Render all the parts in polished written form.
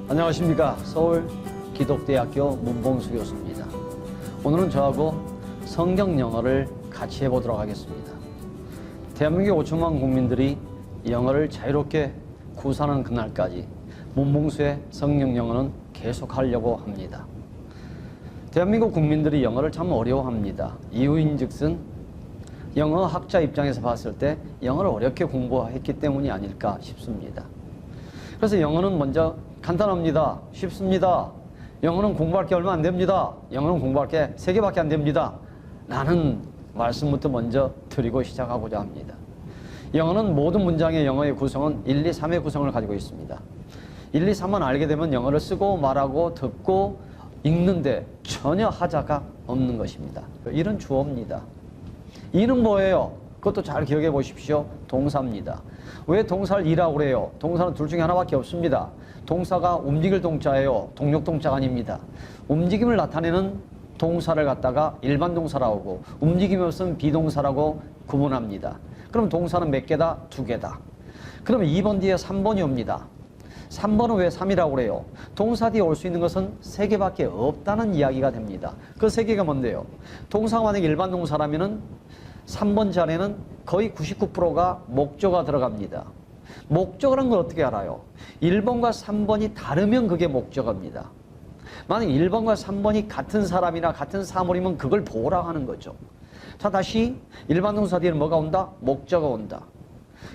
안녕하십니까. 서울 기독대학교 문봉수 교수입니다. 오늘은 저하고 성경 영어를 같이 해보도록 하겠습니다. 대한민국 5천만 국민들이 영어를 자유롭게 구사하는 그날까지 문봉수의 성경 영어는 계속하려고 합니다. 대한민국 국민들이 영어를 참 어려워합니다. 이유인즉슨 영어 학자 입장에서 봤을 때 영어를 어렵게 공부했기 때문이 아닐까 싶습니다. 그래서 영어는 먼저 간단합니다. 쉽습니다. 영어는 공부할 게 얼마 안 됩니다. 영어는 공부할 게 3개밖에 안 됩니다. 라는 말씀부터 먼저 드리고 시작하고자 합니다. 영어는 모든 문장의 영어의 구성은 1, 2, 3의 구성을 가지고 있습니다. 1, 2, 3만 알게 되면 영어를 쓰고 말하고 듣고 읽는데 전혀 하자가 없는 것입니다. 이는 주어입니다. 이는 뭐예요? 그것도 잘 기억해 보십시오. 동사입니다. 왜 동사를 이라고 그래요? 동사는 둘 중에 하나밖에 없습니다. 동사가 움직일 동자예요. 동력 동자가 아닙니다. 움직임을 나타내는 동사를 갖다가 일반 동사라고 하고 움직임이 없으면 비동사라고 구분합니다. 그럼 동사는 몇 개다? 2개다. 그러면 2번 뒤에 3번이 옵니다. 3번은 왜 3이라고 그래요? 동사 뒤에 올 수 있는 것은 3개밖에 없다는 이야기가 됩니다. 그 3개가 뭔데요? 동사가 만약에 일반 동사라면은 3번 자리에는 거의 99%가 목적어가 들어갑니다. 목적어란 걸 어떻게 알아요? 1번과 3번이 다르면 그게 목적어입니다. 만약 1번과 3번이 같은 사람이나 같은 사물이면 그걸 보호라고 하는 거죠. 자, 다시 일반 동사 뒤에는 뭐가 온다? 목적어가 온다.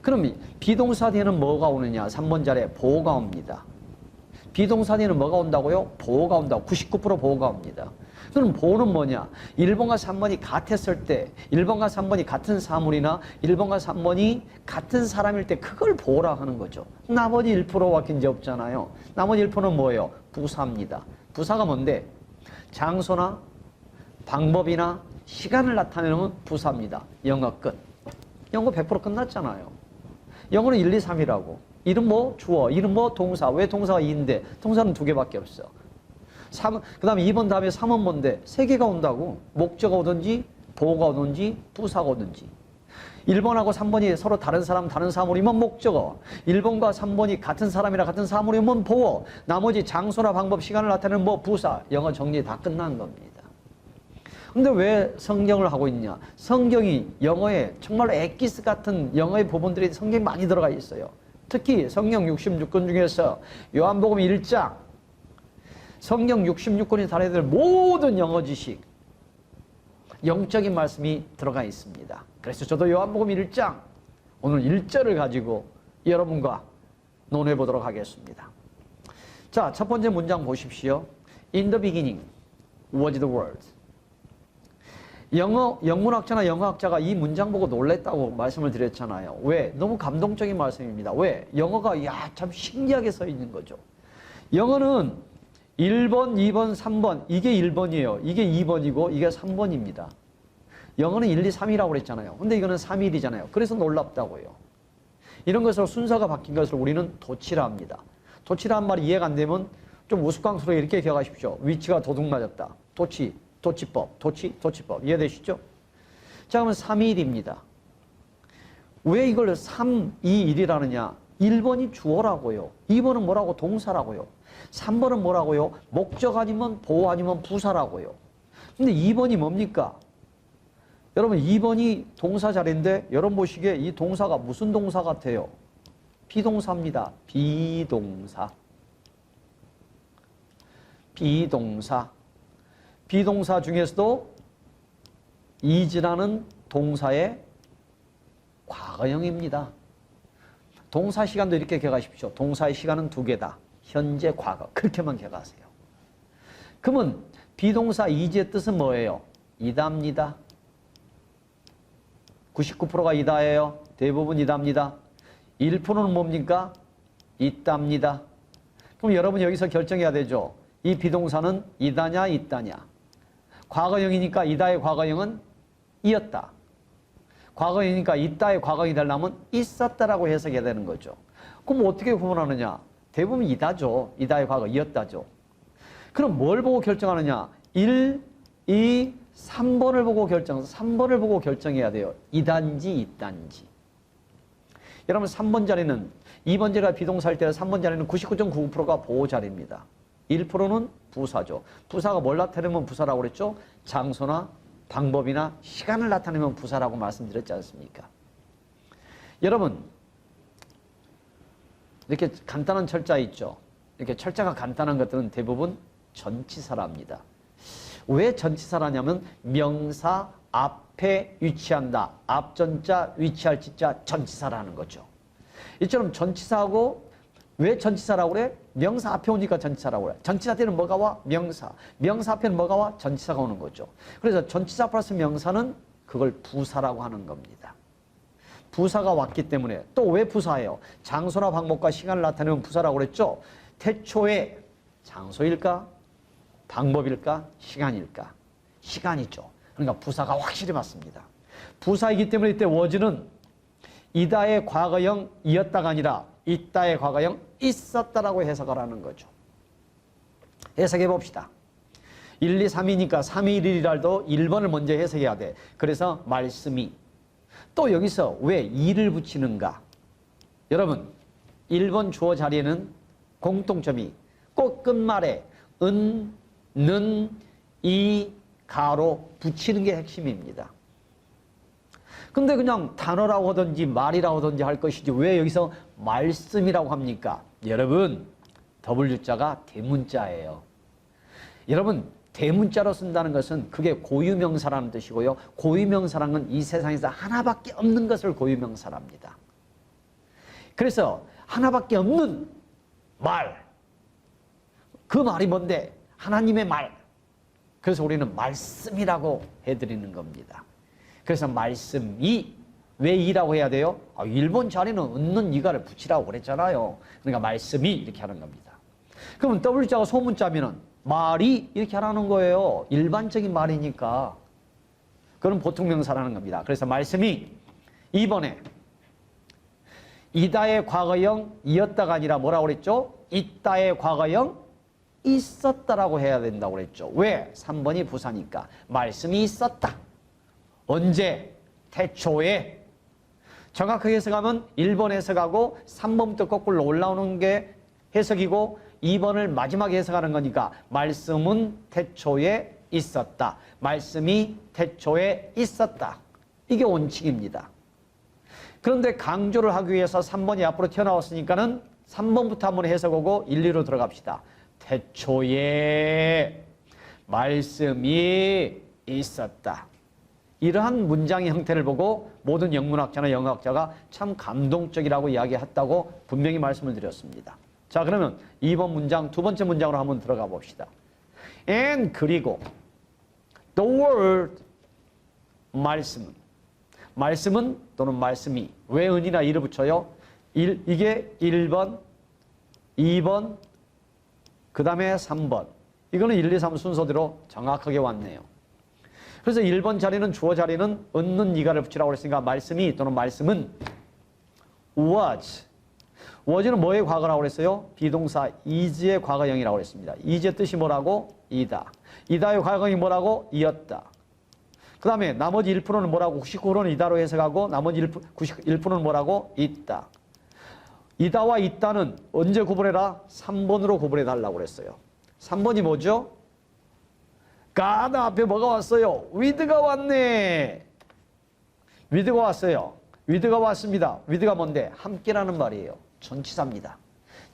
그럼 비동사 뒤에는 뭐가 오느냐? 3번 자리에 보호가 옵니다. 비동사 뒤에는 뭐가 온다고요? 보호가 온다고. 99% 보호가 옵니다. 그럼 보호는 뭐냐? 1번과 3번이 같았을 때 1번과 3번이 같은 사물이나 1번과 3번이 같은 사람일 때 그걸 보호라 하는 거죠. 나머지 1%밖에 이제 없잖아요. 나머지 1%는 뭐예요? 부사입니다. 부사가 뭔데? 장소나 방법이나 시간을 나타내는 부사입니다. 영어 끝. 영어 100% 끝났잖아요. 영어는 1, 2, 3이라고. 이름 뭐? 주어. 이름 뭐? 동사. 왜 동사가 2인데? 동사는 2개밖에 없어. 그 다음에 2번 다음에 3은 뭔데? 3개가 온다고. 목적어가 오든지 보호가 오든지 부사가 오든지. 1번하고 3번이 서로 다른 사람 다른 사물이면 목적어, 1번과 3번이 같은 사람이나 같은 사물이면 보호, 나머지 장소나 방법 시간을 나타내는 뭐 부사. 영어 정리 다 끝난 겁니다. 근데 왜 성경을 하고 있냐? 성경이 영어에 정말로 엑기스 같은 영어의 부분들이 성경에 많이 들어가 있어요. 특히 성경 66권 중에서 요한복음 1장 성경 66권이 다뤄야 될 모든 영어 지식, 영적인 말씀이 들어가 있습니다. 그래서 저도 요한복음 1장 오늘 1절을 가지고 여러분과 논해 보도록 하겠습니다. 자, 첫 번째 문장 보십시오. In the beginning was the word. 영문학자나 영어학자가 이 문장 보고 놀랬다고 말씀을 드렸잖아요. 왜? 너무 감동적인 말씀입니다. 왜? 영어가 참 신기하게 써 있는 거죠. 영어는 1번, 2번, 3번 이게 1번이에요. 이게 2번이고 이게 3번입니다. 영어는 1, 2, 3이라고 그랬잖아요. 근데 이거는 3, 1이잖아요. 그래서 놀랍다고요. 이런 것으로 순서가 바뀐 것을 우리는 도치라 합니다. 도치라는 말이 이해가 안 되면 좀 우스꽝스럽게 이렇게 기억하십시오. 위치가 도둑 맞았다. 도치, 도치법, 도치법. 이해되시죠? 자, 그러면 3, 2, 1입니다. 왜 이걸 3, 2, 1이라느냐? 1번이 주어라고요. 2번은 뭐라고? 동사라고요. 3번은 뭐라고요? 목적 아니면 보호 아니면 부사라고요. 근데 2번이 뭡니까? 여러분 2번이 동사 자리인데 여러분 보시기에 이 동사가 무슨 동사 같아요? 비동사입니다. 비동사. 비동사 중에서도 is라는 동사의 과거형입니다. 동사 시간도 이렇게 기억하십시오. 동사의 시간은 2개다. 현재, 과거. 그렇게만 기억하세요. 그러면 비동사 is의 뜻은 뭐예요? 이다입니다. 99%가 이다예요. 대부분 이다입니다. 1%는 뭡니까? 있답니다. 그럼 여러분 여기서 결정해야 되죠. 이 비동사는 이다냐 있다냐. 과거형이니까 이다의 과거형은 이었다. 과거형이니까 있다의 과거형이 되려면 있었다라고 해석해야 되는 거죠. 그럼 어떻게 구분하느냐? 대부분 이다죠. 이다의 과거 이었다죠. 그럼 뭘 보고 결정하느냐? 1, 2, 3번을 보고 3번을 보고 결정해야 돼요. 이단지 있단지. 여러분 3번 자리는 2번 자리가 비동사일 때는 3번 자리는 99.99%가 보호 자리입니다. 1%는 부사죠. 부사가 뭘 나타내면 부사라고 그랬죠? 장소나 방법이나 시간을 나타내면 부사라고 말씀드렸지 않습니까? 여러분, 이렇게 간단한 철자 있죠? 이렇게 철자가 간단한 것들은 대부분 전치사랍니다. 왜 전치사라냐면 명사 앞에 위치한다. 앞전자, 위치할 지자, 전치사라는 거죠. 이처럼 전치사하고 왜 전치사라고 그래? 명사 앞에 오니까 전치사라고 그래. 전치사 때는 뭐가 와? 명사. 명사 앞에는 뭐가 와? 전치사가 오는 거죠. 그래서 전치사 플러스 명사는 그걸 부사라고 하는 겁니다. 부사가 왔기 때문에 또 왜 부사예요? 장소나 방법과 시간을 나타내면 부사라고 그랬죠? 태초에 장소일까? 방법일까? 시간일까? 시간이죠. 그러니까 부사가 확실히 맞습니다. 부사이기 때문에 이때 was는 이다의 과거형 이었다가 아니라 있다의 과거형 있었다라고 해석을 하는 거죠. 해석해 봅시다. 1, 2, 3이니까 3이 1이라도 1번을 먼저 해석해야 돼. 그래서 말씀이. 또 여기서 왜 이를 붙이는가? 여러분, 1번 주어 자리에는 공통점이 꼭 끝말에 은, 는, 이, 가로 붙이는 게 핵심입니다. 근데 그냥 단어라고 하든지 말이라고 하든지 할 것이지 왜 여기서 말씀이라고 합니까? 여러분, W자가 대문자예요. 여러분, 대문자로 쓴다는 것은 그게 고유명사라는 뜻이고요. 고유명사라는 이 세상에서 하나밖에 없는 것을 고유명사랍니다. 그래서 하나밖에 없는 말, 그 말이 뭔데? 하나님의 말. 그래서 우리는 말씀이라고 해드리는 겁니다. 그래서 말씀이 왜 이라고 해야 돼요? 1번 자리는 없는 이가를 붙이라고 그랬잖아요. 그러니까 말씀이 이렇게 하는 겁니다. 그러면 W자가 소문자면은 말이 이렇게 하라는 거예요. 일반적인 말이니까. 그건 보통명사라는 겁니다. 그래서 말씀이 2번에 이다의 과거형 이었다가 아니라 뭐라고 그랬죠? 있다의 과거형 있었다라고 해야 된다고 그랬죠. 왜? 3번이 부사니까. 말씀이 있었다. 언제? 태초에. 정확하게 해석하면 1번 해석하고 3번부터 거꾸로 올라오는 게 해석이고 2번을 마지막에 해석하는 거니까 말씀은 태초에 있었다. 말씀이 태초에 있었다. 이게 원칙입니다. 그런데 강조를 하기 위해서 3번이 앞으로 튀어나왔으니까는 3번부터 한번 해석하고 1, 2로 들어갑시다. 태초에 말씀이 있었다. 이러한 문장의 형태를 보고 모든 영문학자나 영어학자가 참 감동적이라고 이야기했다고 분명히 말씀을 드렸습니다. 자, 그러면 2번 문장, 두 번째 문장으로 한번 들어가 봅시다. And 그리고 the word 말씀은 또는 말씀이 왜 은이나 이를 붙여요? 이게 1번, 2번, 그 다음에 3번. 이거는 1, 2, 3 순서대로 정확하게 왔네요. 그래서 1번 자리는 주어 자리는 은는 이가를 붙이라고 했으니까 말씀이 또는 말씀은 was는 뭐의 과거라고 그랬어요? 비동사 is의 과거형이라고 그랬습니다. is의 뜻이 뭐라고? 이다. 이다의 과거형이 뭐라고? 이었다. 그 다음에 나머지 1%는 뭐라고? 99%는 이다로 해석하고 나머지 91%는 뭐라고? 있다. 이다와 있다는 언제 구분해라? 3번으로 구분해달라고 그랬어요. 3번이 뭐죠? God 앞에 뭐가 왔어요? with가 왔네. with가 왔어요. with가 왔습니다. with가 뭔데? 함께라는 말이에요. 전치사입니다.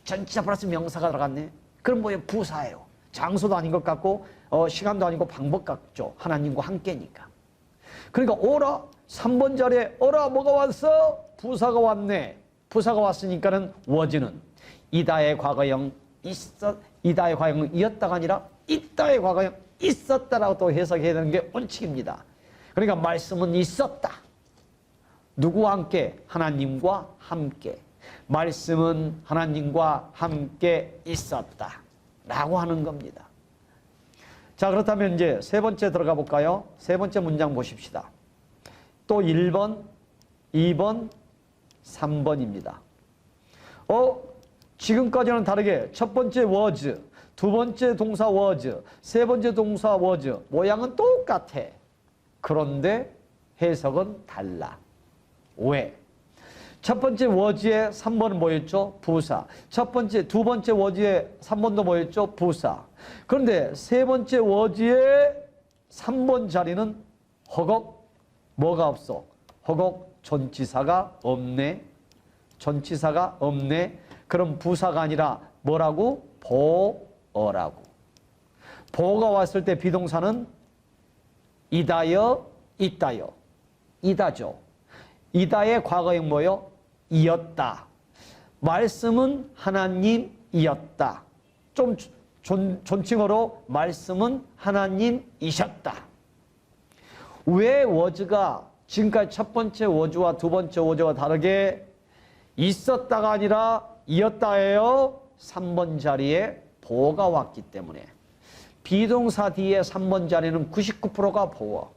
전치사 플러스 명사가 들어갔네. 그럼 뭐예요? 부사예요. 장소도 아닌 것 같고 시간도 아니고 방법 같죠. 하나님과 함께니까. 그러니까 오라 3번 자리에 오라 뭐가 왔어? 부사가 왔네. 부사가 왔으니까는 was는 이다의 과거형 이다의 과거형이었다가 아니라 있다의 과거형 있었다라고 또 해석해야 되는 게 원칙입니다. 그러니까 말씀은 있었다. 누구와 함께? 하나님과 함께. 말씀은 하나님과 함께 있었다 라고 하는 겁니다. 자, 그렇다면 이제 세 번째 들어가 볼까요? 세 번째 문장 보십시다. 또 1번, 2번, 3번입니다. 지금까지는 다르게 첫 번째 was, 두 번째 동사 was, 세 번째 동사 was 모양은 똑같아. 그런데 해석은 달라. 왜? 첫 번째 워즈의 3번은 뭐였죠? 부사. 두 번째 워즈의 3번도 뭐였죠? 부사. 그런데 세 번째 워즈의 3번 자리는 허걱 뭐가 없어? 허걱 전치사가 없네. 전치사가 없네. 그럼 부사가 아니라 뭐라고? 보어라고. 보어가 왔을 때 비동사는 이다여, 있다여. 이다죠. 이다의 과거형 뭐요? 이었다. 말씀은 하나님이었다. 좀 존칭어로 말씀은 하나님이셨다. 왜 워즈가 지금까지 첫 번째 워즈와 두 번째 워즈와 다르게 있었다가 아니라 이었다예요? 3번 자리에 보어가 왔기 때문에. 비동사 뒤에 3번 자리는 99%가 보어.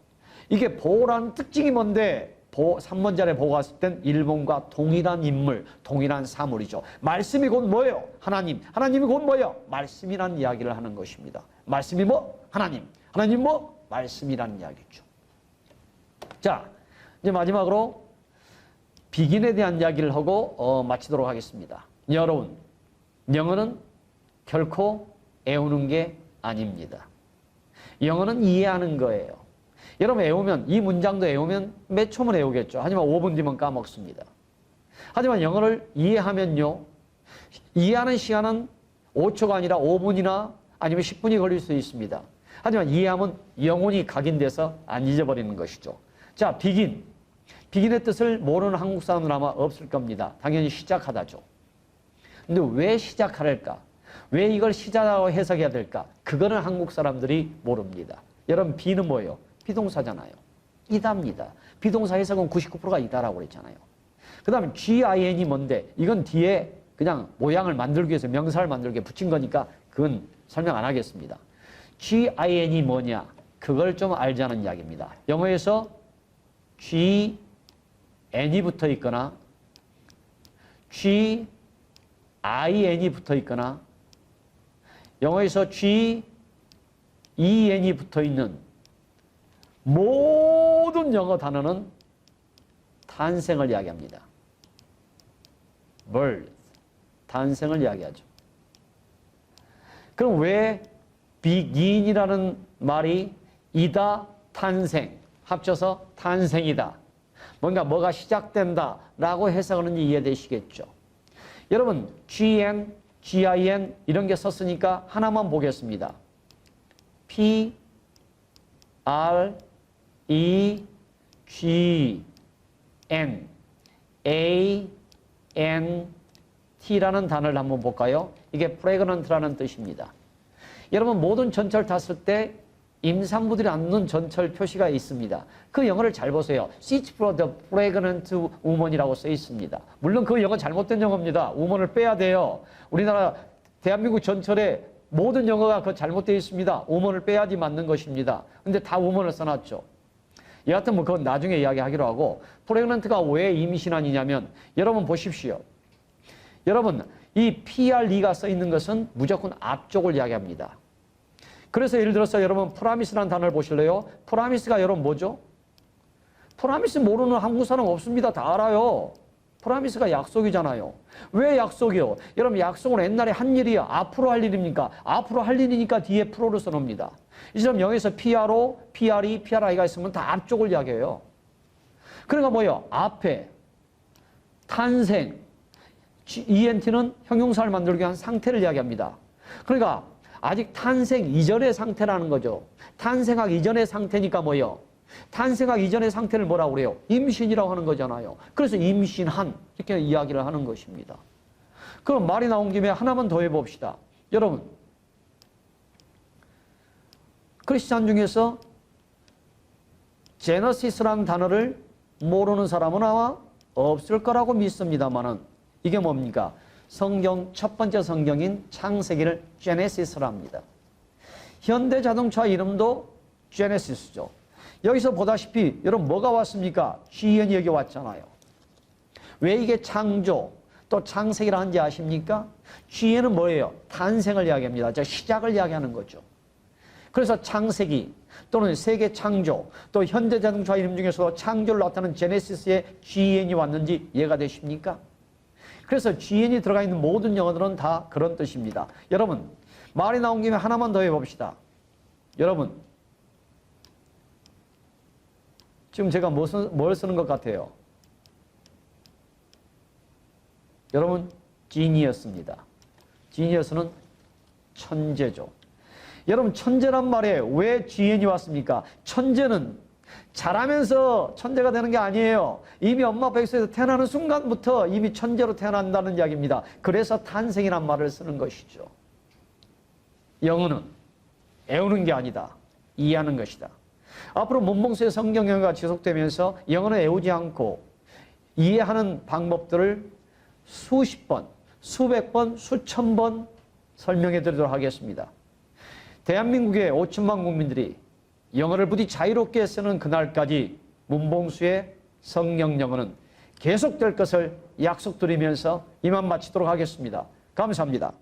이게 보어라는 특징이 뭔데? 3번 자리에 보어가 왔을 땐 일본과 동일한 인물, 동일한 사물이죠. 말씀이 곧 뭐예요? 하나님. 하나님이 곧 뭐예요? 말씀이라는 이야기를 하는 것입니다. 말씀이 뭐? 하나님. 하나님 뭐? 말씀이라는 이야기죠. 자, 이제 마지막으로 비긴에 대한 이야기를 하고 마치도록 하겠습니다. 여러분, 영어는 결코 애우는 게 아닙니다. 영어는 이해하는 거예요. 여러분 외우면, 이 문장도 외우면 몇 초면 외우겠죠. 하지만 5분 뒤면 까먹습니다. 하지만 영어를 이해하면요, 이해하는 시간은 5초가 아니라 5분이나 아니면 10분이 걸릴 수 있습니다. 하지만 이해하면 영혼이 각인돼서 안 잊어버리는 것이죠. 자, 비긴. 비긴의 뜻을 모르는 한국 사람은 아마 없을 겁니다. 당연히 시작하다죠. 근데 왜 시작하랄까? 왜 이걸 시작하고 해석해야 될까? 그거는 한국 사람들이 모릅니다. 여러분, 비는 뭐예요? 비동사잖아요. 이다입니다. 비동사 해석은 99%가 이다라고 그랬잖아요. 그 다음에 GIN이 뭔데? 이건 뒤에 그냥 모양을 만들기 위해서 명사를 만들기 위해 붙인 거니까 그건 설명 안 하겠습니다. GIN이 뭐냐? 그걸 좀 알자는 이야기입니다. 영어에서 GN이 붙어 있거나 GIN이 붙어 있거나 영어에서 GEN이 붙어 있는 모든 영어 단어는 탄생을 이야기합니다. birth, 탄생을 이야기하죠. 그럼 왜 begin이라는 말이 이다, 탄생, 합쳐서 탄생이다. 뭐가 시작된다 라고 해석하는지 이해되시겠죠. 여러분, GN, GIN 이런 게 썼으니까 하나만 보겠습니다. P, R, E, G, N, A, N, T라는 단어를 한번 볼까요? 이게 pregnant라는 뜻입니다. 여러분, 모든 전철 탔을 때 임산부들이 앉는 전철 표시가 있습니다. 그 영어를 잘 보세요. Seat for the pregnant woman이라고 써 있습니다. 물론 그 영어 잘못된 영어입니다. woman을 빼야 돼요. 우리나라 대한민국 전철에 모든 영어가 그 잘못되어 있습니다. woman을 빼야지 맞는 것입니다. 근데 다 woman을 써놨죠. 여하튼 뭐 그건 나중에 이야기하기로 하고, pregnant가 왜 임신한이냐면, 여러분 보십시오. 여러분, 이 PRE가 써 있는 것은 무조건 앞쪽을 이야기합니다. 그래서 예를 들어서 여러분 프라미스라는 단어를 보실래요? 프라미스가 여러분 뭐죠? 프라미스 모르는 한국 사람 없습니다. 다 알아요. 프라미스가 약속이잖아요. 왜 약속이요? 여러분, 약속은 옛날에 한 일이야. 앞으로 할 일입니까? 앞으로 할 일이니까 뒤에 프로를 써놓습니다. 이처럼 영어에서 PRO, PRE, PRI가 있으면 다 앞쪽을 이야기해요. 그러니까 뭐예요? 앞에 탄생, ENT는 형용사를 만들기 위한 상태를 이야기합니다. 그러니까 아직 탄생 이전의 상태라는 거죠. 탄생하기 이전의 상태니까 뭐예요? 탄생하기 이전의 상태를 뭐라고 그래요? 임신이라고 하는 거잖아요. 그래서 임신한 이렇게 이야기를 하는 것입니다. 그럼 말이 나온 김에 하나만 더 해봅시다. 여러분, 크리스찬 중에서 제너시스라는 단어를 모르는 사람은 아마 없을 거라고 믿습니다만은 이게 뭡니까? 성경 첫 번째 성경인 창세기를 제네시스랍니다. 현대 자동차 이름도 제네시스죠. 여기서 보다시피 여러분 뭐가 왔습니까? GN이 여기 왔잖아요. 왜 이게 창조 또 창세기라는지 아십니까? GN은 뭐예요? 탄생을 이야기합니다. 즉 시작을 이야기하는 거죠. 그래서 창세기 또는 세계 창조 또 현대자동차 이름 중에서 창조를 나타내는 제네시스의 GN이 왔는지 이해가 되십니까? 그래서 GN이 들어가 있는 모든 영어들은 다 그런 뜻입니다. 여러분, 말이 나온 김에 하나만 더 해봅시다. 여러분, 지금 제가 뭘 쓰는 것 같아요? 여러분, 지니어스입니다. 지니어스는 천재죠. 여러분, 천재란 말에 왜 GN이 왔습니까? 천재는 자라면서 천재가 되는 게 아니에요. 이미 엄마 뱃속에서 태어나는 순간부터 이미 천재로 태어난다는 이야기입니다. 그래서 탄생이란 말을 쓰는 것이죠. 영어는 애우는 게 아니다. 이해하는 것이다. 앞으로 문봉수의 성경 영어가 지속되면서 영어는 애우지 않고 이해하는 방법들을 수십 번, 수백 번, 수천 번 설명해 드리도록 하겠습니다. 대한민국의 5천만 국민들이 영어를 부디 자유롭게 쓰는 그날까지 문봉수의 성경 영어는 계속될 것을 약속드리면서 이만 마치도록 하겠습니다. 감사합니다.